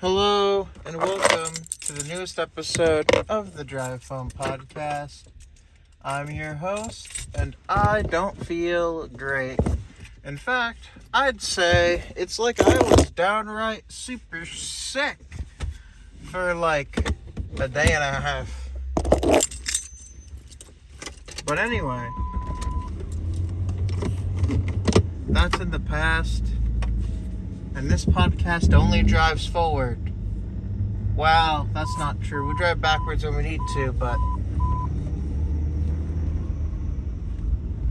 Hello and welcome to the newest episode of the Drive Phone Podcast. I'm your host and I don't feel great. In fact, I'd say it's like I was downright super sick for like a day and a half. But anyway, that's in the past. And this podcast only drives forward. Well, that's not true. We drive backwards when we need to,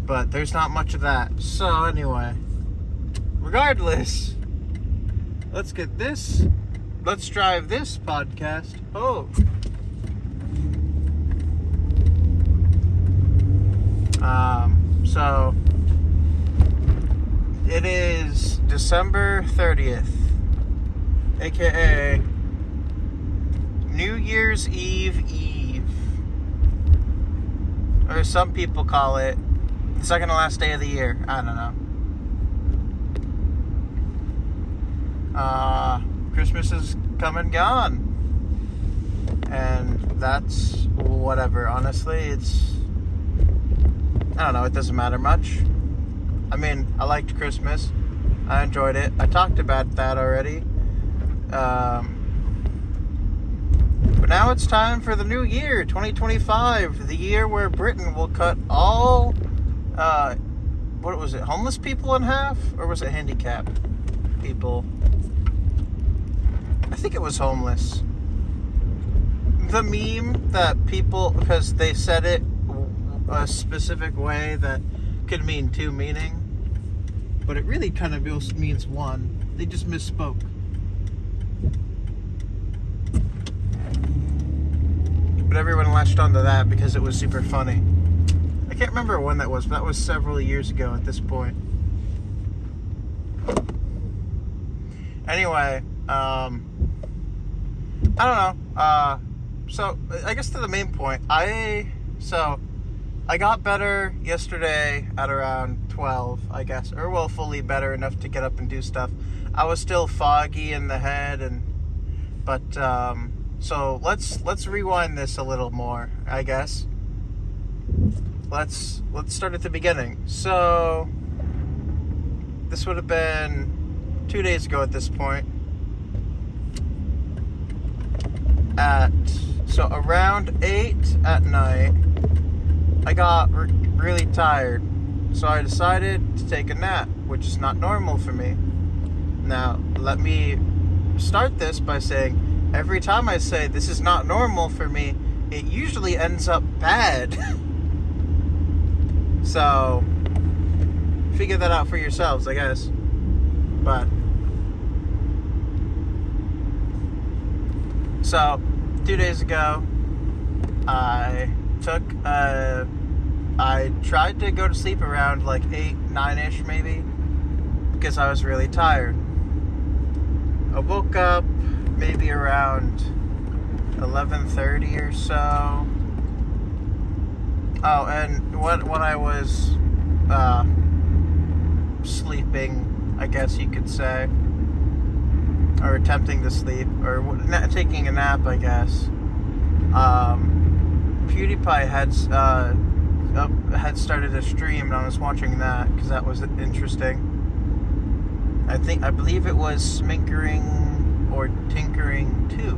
but there's not much of that. So anyway, regardless, let's drive this podcast home. So it is December 30th, aka New Year's Eve, or some people call it the second to last day of the year. I don't know. Christmas is come and gone, and that's whatever. Honestly, I don't know, it doesn't matter much. I mean, I liked Christmas. I enjoyed it. I talked about that already. But now it's time for the new year, 2025. The year where Britain will cut all, what was it, homeless people in half? Or was it handicapped people? I think it was homeless. The meme that people, because they said it a specific way that could mean two meanings, but it really kind of means one. They just misspoke. But everyone latched onto that because it was super funny. I can't remember when that was, but that was several years ago at this point. Anyway, I don't know. So I guess to the main point, I got better yesterday at around 12, I guess. Or, well, fully better enough to get up and do stuff. I was still foggy in the head, so let's rewind this a little more, I guess. Let's start at the beginning. So, this would have been 2 days ago at this point. So around 8 at night, I got really tired, so I decided to take a nap, which is not normal for me. Now, let me start this by saying, every time I say this is not normal for me, it usually ends up bad. So, figure that out for yourselves, I guess. But, so, 2 days ago, I tried to go to sleep around like 8, 9-ish maybe, because I was really tired. I woke up maybe around 11:30 or so. Oh, and when I was sleeping, I guess you could say, or attempting to sleep, or taking a nap, I guess, PewDiePie had started a stream, and I was watching that because that was interesting. I believe it was Sminkering or Tinkering 2,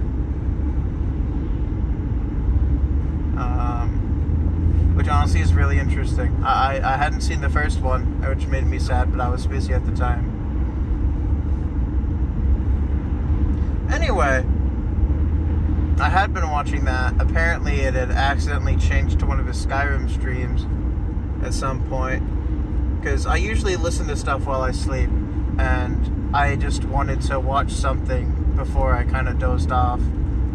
which honestly is really interesting. I hadn't seen the first one, which made me sad, but I was busy at the time. Anyway, I had been watching that. Apparently it had accidentally changed to one of his Skyrim streams at some point, because I usually listen to stuff while I sleep, and I just wanted to watch something before I kind of dozed off,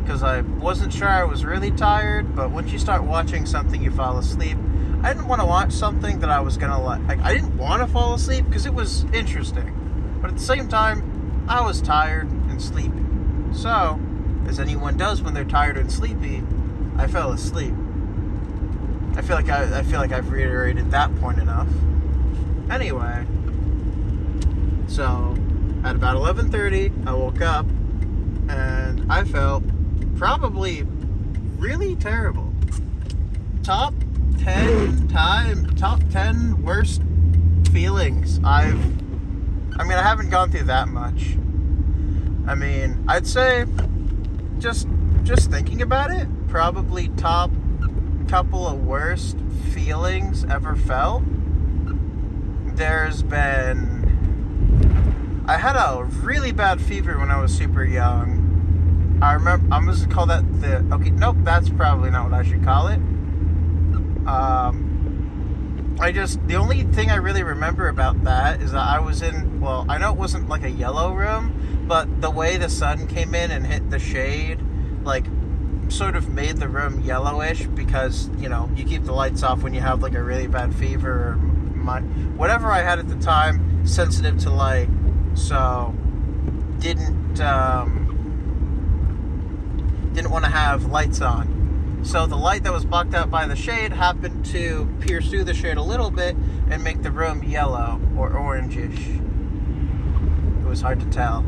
because I wasn't sure. I was really tired, but once you start watching something, you fall asleep. I didn't want to watch something that I was gonna like. I didn't want to fall asleep because it was interesting, but at the same time, I was tired and sleepy. So, as anyone does when they're tired and sleepy, I fell asleep. I feel like I've reiterated that point enough. Anyway, so at about 11:30, I woke up and I felt probably really terrible. Top 10 worst feelings I haven't gone through that much. I mean, I'd say just thinking about it, probably top couple of worst feelings ever felt. I had a really bad fever when I was super young. I remember, I'm going to call that that's probably not what I should call it. The only thing I really remember about that is that I was I know it wasn't like a yellow room, but the way the sun came in and hit the shade, like, sort of made the room yellowish because, you keep the lights off when you have, like, a really bad fever or whatever I had at the time, sensitive to light, so didn't want to have lights on. So the light that was blocked out by the shade happened to pierce through the shade a little bit and make the room yellow or orangish. It was hard to tell.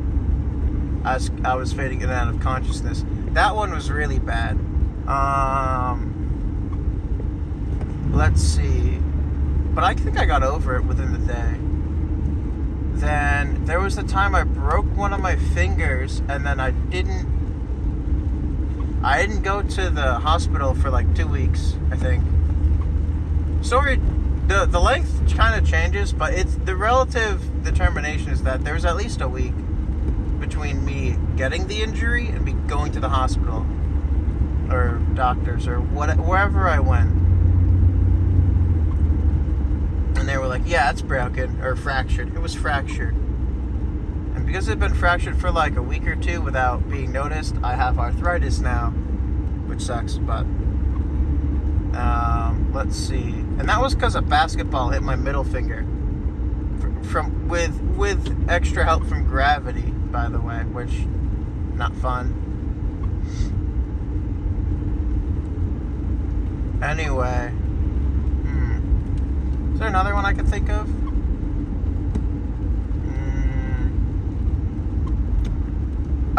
As I was fading in and out of consciousness. That one was really bad. Let's see. But I think I got over it within the day. Then there was the time I broke one of my fingers, and then I didn't go to the hospital for like 2 weeks, I think. Sorry, the length kind of changes, but it's the relative determination is that there was at least a week between me getting the injury and me going to the hospital or doctors or wherever I went. And they were like, yeah, it's broken or fractured. It was fractured. And because it had been fractured for like a week or two without being noticed, I have arthritis now, which sucks, but let's see. And that was because a basketball hit my middle finger with extra help from gravity, by the way, which not fun. Anyway, is there another one I can think of?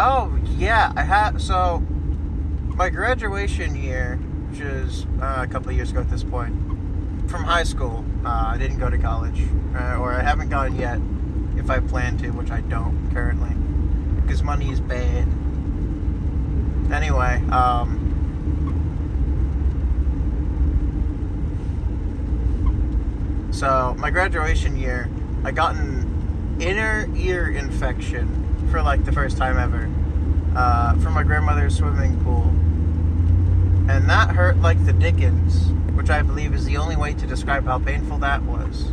Oh yeah, I had my graduation year, which is a couple of years ago at this point, from high school. I didn't go to college, or I haven't gone yet. If I plan to, which I don't currently, because money is bad. Anyway, so my graduation year, I got an inner ear infection for like the first time ever, from my grandmother's swimming pool, and that hurt like the dickens, which I believe is the only way to describe how painful that was.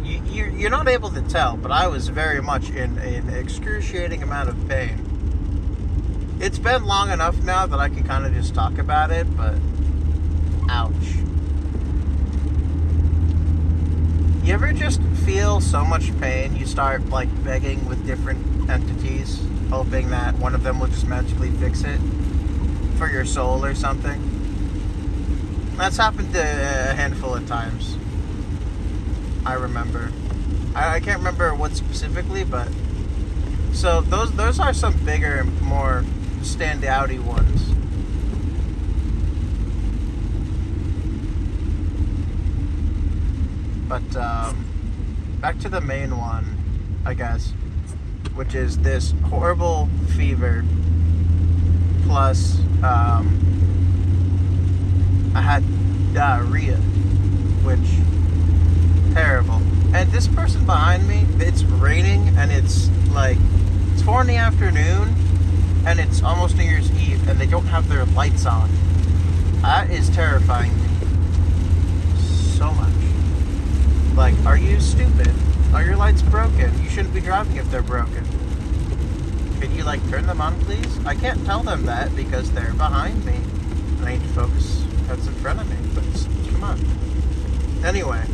You're not able to tell, but I was very much in an excruciating amount of pain. It's been long enough now that I can kind of just talk about it, but ouch. You ever just feel so much pain, you start like begging with different entities, hoping that one of them will just magically fix it for your soul or something? That's happened a handful of times. I remember. I can't remember what specifically, but so those are some bigger and more stand-outy ones. But back to the main one, I guess, which is this horrible fever plus I had diarrhea, which terrible. And this person behind me, it's raining and it's 4 in the afternoon and it's almost New Year's Eve and they don't have their lights on. That is terrifying me so much. Like, are you stupid? Are your lights broken? You shouldn't be driving if they're broken. Could you turn them on, please? I can't tell them that because they're behind me. And I need to focus what's in front of me, but come on. Anyway.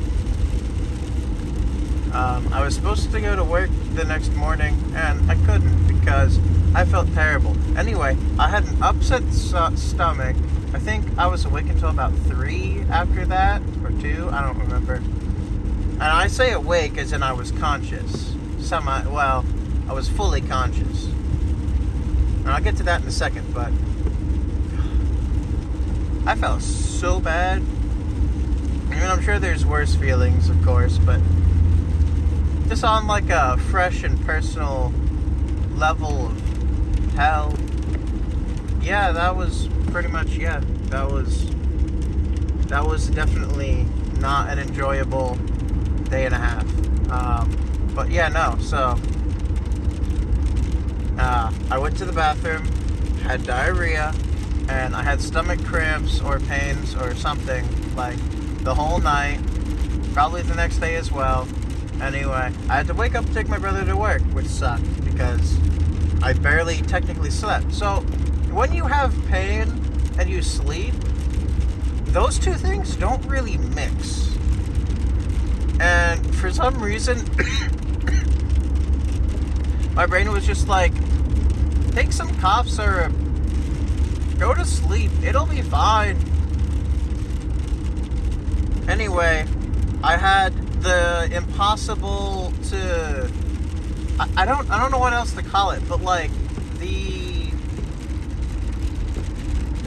I was supposed to go to work the next morning, and I couldn't because I felt terrible. Anyway, I had an upset stomach. I think I was awake until about 3 after that, or 2, I don't remember. And I say awake as in I was conscious. I was fully conscious. And I'll get to that in a second, but I felt so bad. I mean, I'm sure there's worse feelings, of course, but just on like a fresh and personal level of hell, yeah, that was pretty much, yeah, that was definitely not an enjoyable day and a half. But yeah, no, so I went to the bathroom, had diarrhea, and I had stomach cramps or pains or something like the whole night, probably the next day as well. Anyway, I had to wake up and take my brother to work, which sucked because I barely technically slept. So when you have pain and you sleep, those two things don't really mix. And for some reason, my brain was just like, take some cough syrup, go to sleep, it'll be fine. Anyway, I had the impossible to, I don't know what else to call it, but like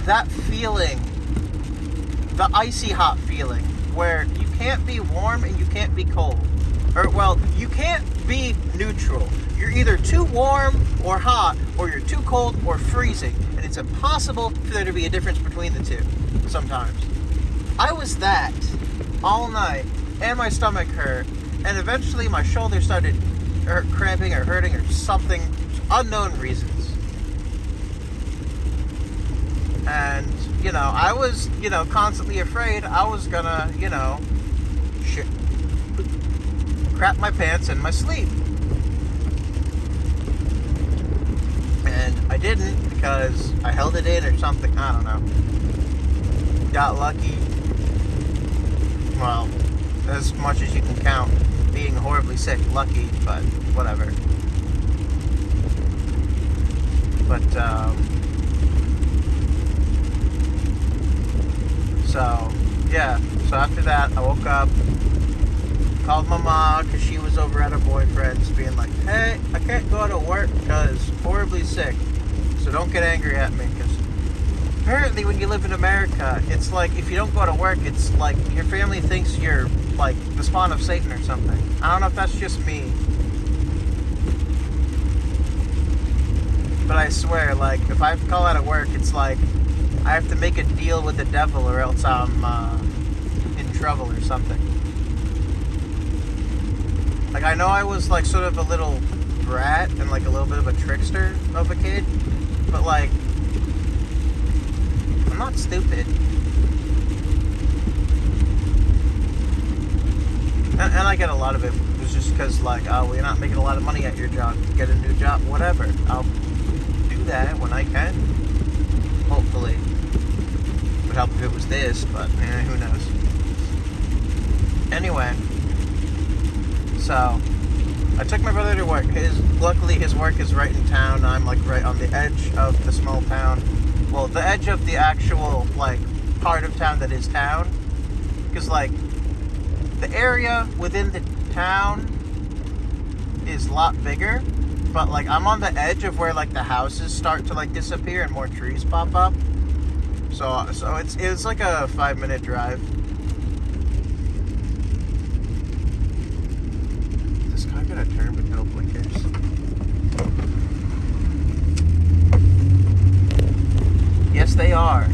that feeling, the icy hot feeling, where you can't be warm and you can't be cold. Or, well, you can't be neutral. You're either too warm or hot, or you're too cold or freezing. And it's impossible for there to be a difference between the two, sometimes. I was that all night, and my stomach hurt, and eventually my shoulder started cramping or hurting or something, unknown reasons. And, you know, I was, you know, constantly afraid I was gonna, you know, crap my pants in my sleep. And I didn't because I held it in or something, I don't know. Got lucky. Well, as much as you can count being horribly sick, lucky, but whatever. But, so, yeah. So after that, I woke up, called my mom, because she was over at her boyfriend's, being like, hey, I can't go to work because horribly sick, so don't get angry at me, because apparently when you live in America, it's like, if you don't go to work, it's like, your family thinks you're, like, the spawn of Satan or something. I don't know if that's just me. But I swear, like, if I have to call out of work, it's like, I have to make a deal with the devil or else I'm in trouble or something. Like, I know I was, like, sort of a little brat and, like, a little bit of a trickster of a kid, but, like, I'm not stupid. And I get a lot of it. It's just because, like, oh, well, you're not making a lot of money at your job. Get a new job, whatever. I'll do that when I can. Hopefully. Would help if it was this, but who knows. Anyway. So, I took my brother to work. Luckily, his work is right in town. I'm, like, right on the edge of the small town. Well, the edge of the actual, like, part of town that is town. Because, like, the area within the town is a lot bigger. But, like, I'm on the edge of where, like, the houses start to, like, disappear and more trees pop up. So it's like a 5-minute drive. Is this car gonna turn with no blinkers? Yes, they are.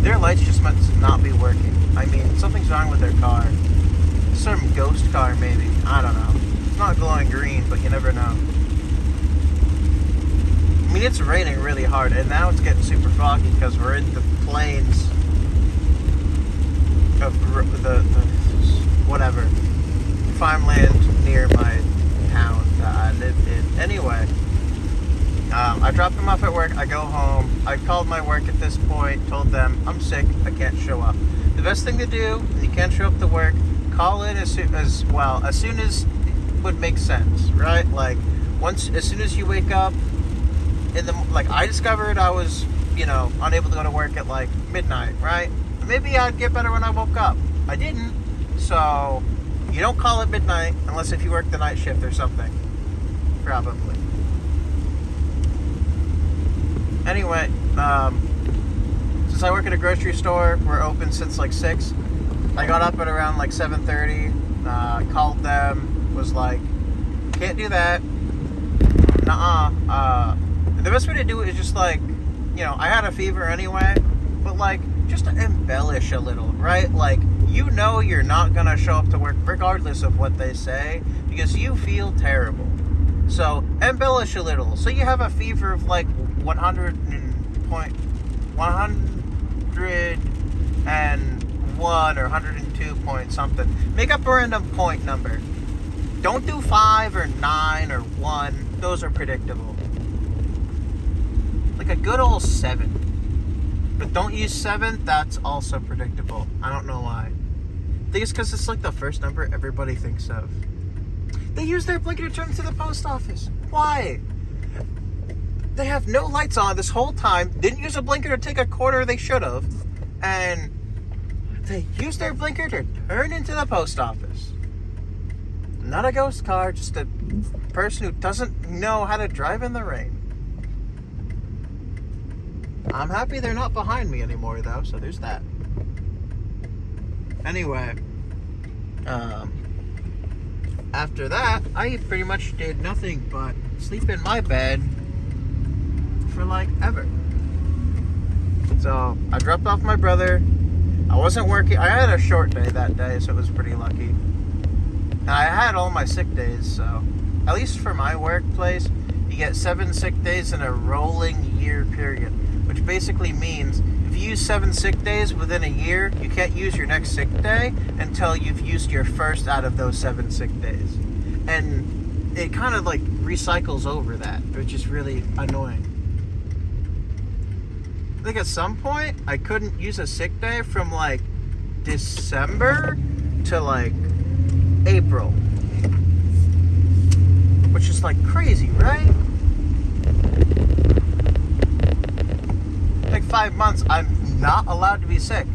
Their lights just must not be working. I mean, something's wrong with their car. Some ghost car, maybe. I don't know. It's not glowing green, but you never know. I mean, it's raining really hard, and now it's getting super foggy because we're in the plains of the whatever, farmland near my town that I live in. Anyway, I dropped them off at work. I go home. I called my work at this point, told them I'm sick, I can't show up. The best thing to do when you can't show up to work, call in as soon as it would make sense, right? Like, as soon as you wake up, I discovered I was, unable to go to work at, like, midnight, right? Maybe I'd get better when I woke up. I didn't, so you don't call at midnight unless if you work the night shift or something, probably. anyway, since I work at a grocery store, we're open since like 6. I got up at around like 7:30, called them, was like, can't do that. Nuh-uh. The best way to do it is just like, I had a fever anyway, but like, just to embellish a little, right? Like, you're not gonna show up to work regardless of what they say, because you feel terrible. So, embellish a little. So you have a fever of like 101 or 102 point something. Make up a random point number. Don't do 5 or 9 or 1. Those are predictable. Like a good old 7. But don't use 7. That's also predictable. I don't know why. I think it's because it's like the first number everybody thinks of. They use their blinker to turn to the post office. Why? They have no lights on this whole time. Didn't use a blinker to take a corner they should have. And they use their blinker to turn into the post office. Not a ghost car, just a person who doesn't know how to drive in the rain. I'm happy they're not behind me anymore, though, so there's that. Anyway, after that, I pretty much did nothing but sleep in my bed for like ever. So I dropped off my brother. I wasn't working. I had a short day that day, so it was pretty lucky. And I had all my sick days, so at least for my workplace, you get 7 sick days in a rolling year period, which basically means if you use 7 sick days within a year, you can't use your next sick day until you've used your first out of those 7 sick days. And it kind of like recycles over that, which is really annoying. I think at some point, I couldn't use a sick day from like December to like April. Which is like crazy, right? Like 5 months, I'm not allowed to be sick.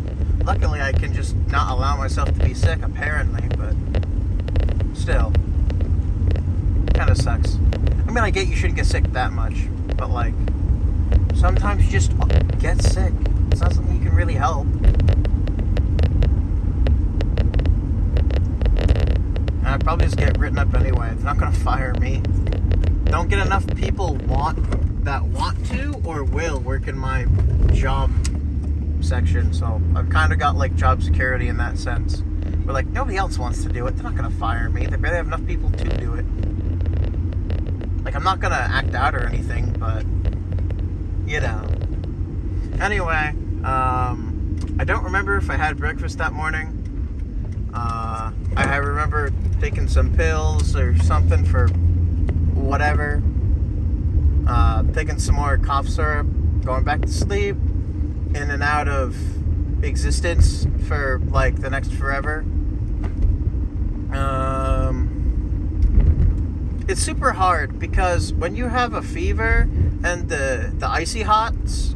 Luckily, I can just not allow myself to be sick, apparently, but still. Kind of sucks. I mean, I get you shouldn't get sick that much, but like, sometimes you just get sick. It's not something you can really help. And I'd probably just get written up anyway. They're not going to fire me. Don't get enough people want to or will work in my job section. So I've kind of got like job security in that sense. But like, nobody else wants to do it. They're not going to fire me. They barely have enough people to do it. Like, I'm not going to act out or anything, but Anyway, I don't remember if I had breakfast that morning. I remember taking some pills or something for whatever. Taking some more cough syrup, going back to sleep, in and out of existence for like the next forever. It's super hard because when you have a fever and the icy hots,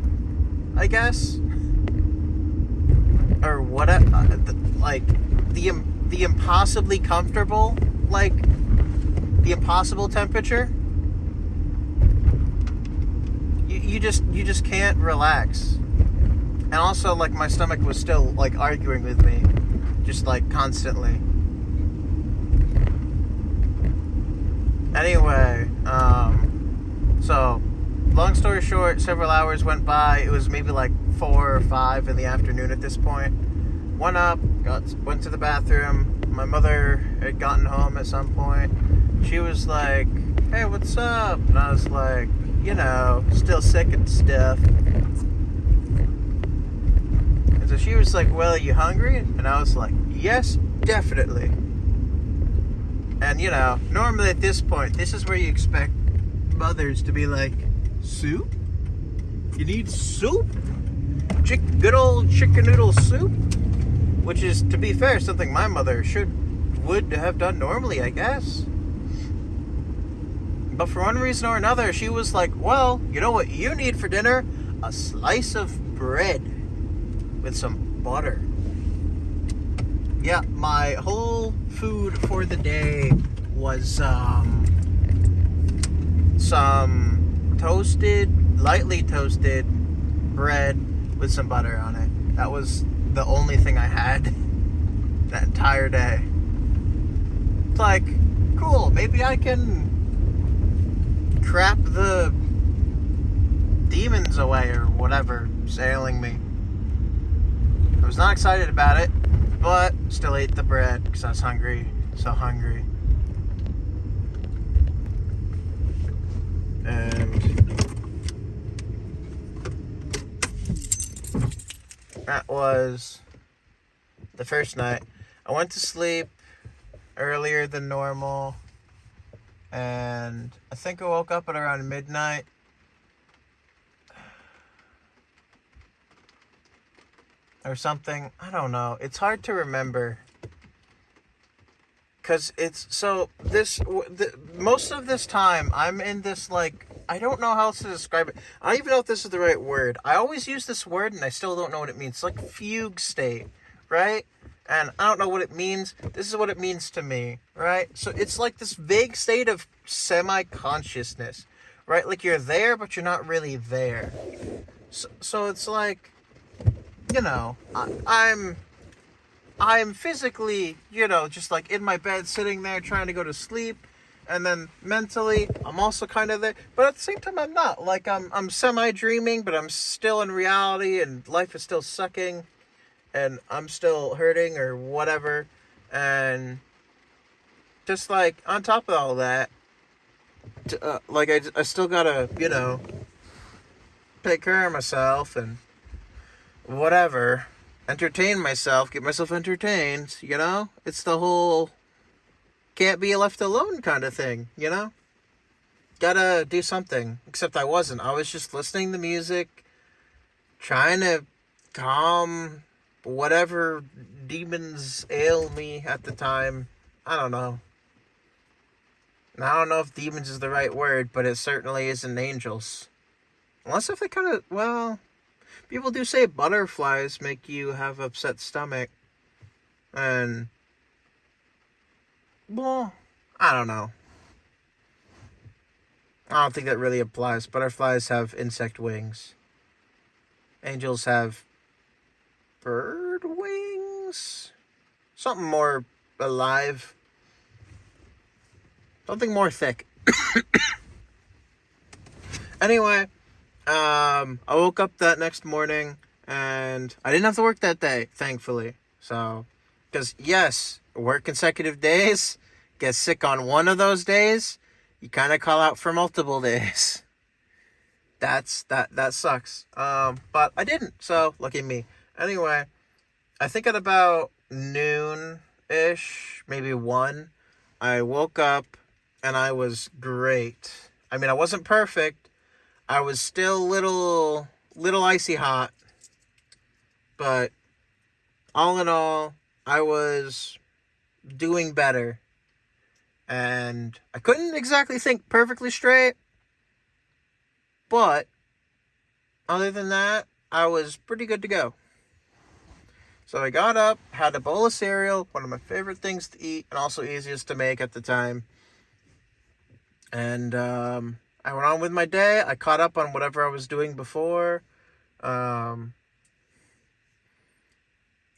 I guess, or whatever, like the impossibly comfortable, like the impossible temperature, you just can't relax. And also, like, my stomach was still like arguing with me, just like constantly. Anyway, so long story short, several hours went by. It was maybe like 4 or 5 in the afternoon at this point. Went up, went to the bathroom. My mother had gotten home at some point. She was like, "Hey, what's up?" And I was like, still sick and stuff. And so she was like, "Well, are you hungry?" And I was like, "Yes, definitely." And normally at this point, this is where you expect mothers to be like, "Soup? You need soup? Good old chicken noodle soup?" Which is, to be fair, something my mother would have done normally, I guess. But for one reason or another, she was like, "Well, you know what you need for dinner? A slice of bread with some butter." Yeah, my whole food for the day was some toasted lightly toasted bread with some butter on it. That was the only thing I had that entire day. It's like, cool, maybe I can crap the demons away or whatever ailing me. I was not excited about it, but still ate the bread because I was hungry. So hungry. And that was the first night. I went to sleep earlier than normal, and I think I woke up at around midnight. Or something. I don't know. It's hard to remember. Because it's so most of this time I'm in this, like, I don't know how else to describe it. I don't even know if this is the right word. I always use this word and I still don't know what it means. It's like fugue state, right? And I don't know what it means. This is what it means to me, right? So it's like this vague state of semi-consciousness, right? Like you're there, but you're not really there. So it's like, you know, I'm physically, just like in my bed, sitting there trying to go to sleep, and then mentally, I'm also kind of there, but at the same time, I'm not. Like, I'm semi-dreaming, but I'm still in reality, and life is still sucking, and I'm still hurting, or whatever, and just, like, on top of all that, like, I still gotta, take care of myself, and whatever, entertain myself, get myself entertained, It's the whole can't be left alone kind of thing, Gotta do something. Except I wasn't. I was just listening to music, trying to calm whatever demons ail me at the time. I don't know. And I don't know if demons is the right word, but it certainly isn't angels. Unless if they kind of, well, people do say butterflies make you have upset stomach. And, well, I don't know. I don't think that really applies. Butterflies have insect wings. Angels have bird wings? Something more alive. Something more thick. Anyway, I woke up that next morning, and I didn't have to work that day, thankfully. So, because yes, work consecutive days, get sick on one of those days, you kind of call out for multiple days. That sucks. But I didn't, so lucky me. Anyway, I think at about noon-ish, maybe 1, I woke up, and I was great. I mean, I wasn't perfect. I was still little icy hot, but all in all, I was doing better, and I couldn't exactly think perfectly straight, but other than that, I was pretty good to go. So I got up, had a bowl of cereal, one of my favorite things to eat, and also easiest to make at the time, and I went on with my day. I caught up on whatever I was doing before. I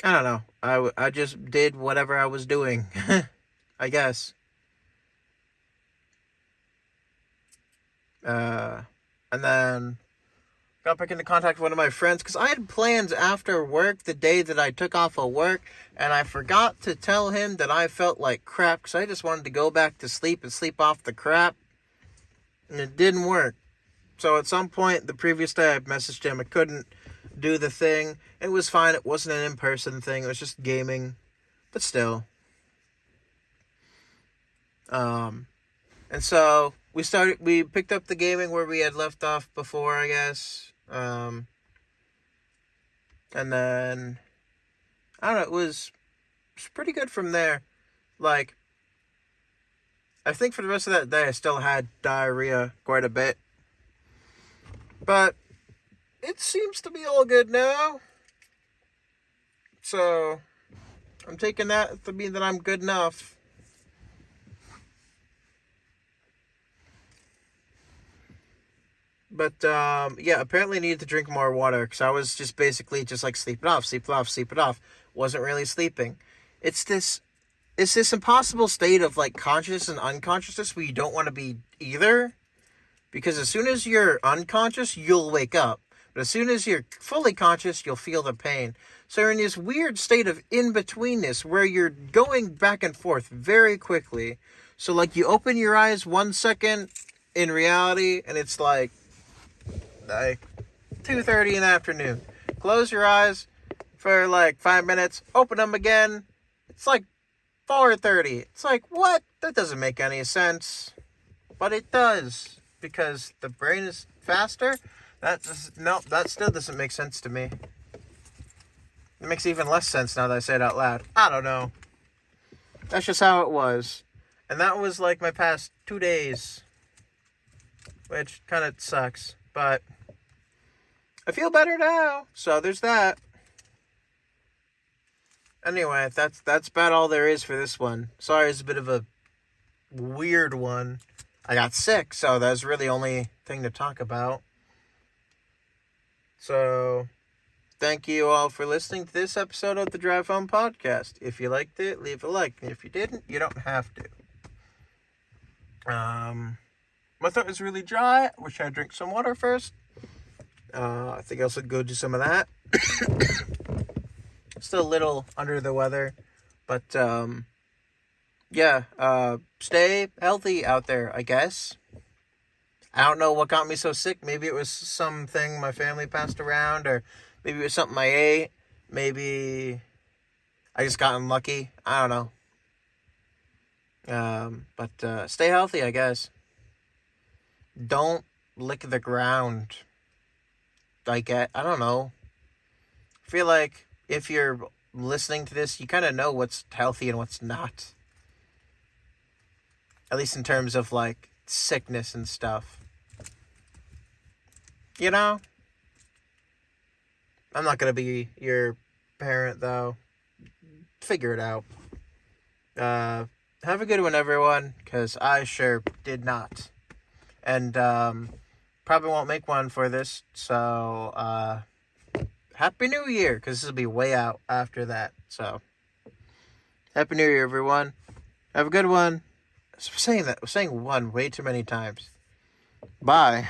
don't know. I just did whatever I was doing, I guess. And then got back into contact with one of my friends because I had plans after work the day that I took off of work, and I forgot to tell him that I felt like crap because I just wanted to go back to sleep and sleep off the crap. And it didn't work. So at some point the previous day I messaged him. I couldn't do the thing. It was fine. It wasn't an in-person thing. It was just gaming. But still. And so we picked up the gaming where we had left off before, I guess. And then I don't know, it was pretty good from there. Like, I think for the rest of that day, I still had diarrhea quite a bit. But it seems to be all good now. So, I'm taking that to mean that I'm good enough. But, yeah, apparently I needed to drink more water because I was just basically just like sleep it off, sleep it off, sleep it off. Wasn't really sleeping. It's this impossible state of like conscious and unconsciousness where you don't want to be either. Because as soon as you're unconscious, you'll wake up. But as soon as you're fully conscious, you'll feel the pain. So you're in this weird state of in-betweenness where you're going back and forth very quickly. So like you open your eyes 1 second in reality, and it's like 2:30 in the afternoon. Close your eyes for like 5 minutes, open them again. It's like 4:30. It's like, what? That doesn't make any sense. But it does. Because the brain is faster? That still doesn't make sense to me. It makes even less sense now that I say it out loud. I don't know. That's just how it was. And that was like my past 2 days. Which kind of sucks. But I feel better now. So there's that. Anyway, that's about all there is for this one. Sorry, it's a bit of a weird one. I got sick, so that's really the only thing to talk about. So, thank you all for listening to this episode of the Drive Home Podcast. If you liked it, leave a like. If you didn't, you don't have to. My throat is really dry. I wish I'd drink some water first. I think I should go do some of that. Still a little under the weather, but yeah, stay healthy out there, I guess. I don't know what got me so sick. Maybe it was something my family passed around, or maybe it was something I ate. Maybe I just got unlucky. I don't know. But stay healthy, I guess. Don't lick the ground. I don't know. I feel like if you're listening to this, you kind of know what's healthy and what's not. At least in terms of, like, sickness and stuff. You know? I'm not going to be your parent, though. Figure it out. Have a good one, everyone, because I sure did not. And, probably won't make one for this, so, Happy New Year, because this will be way out after that, so. Happy New Year, everyone. Have a good one. I'm saying one way too many times. Bye.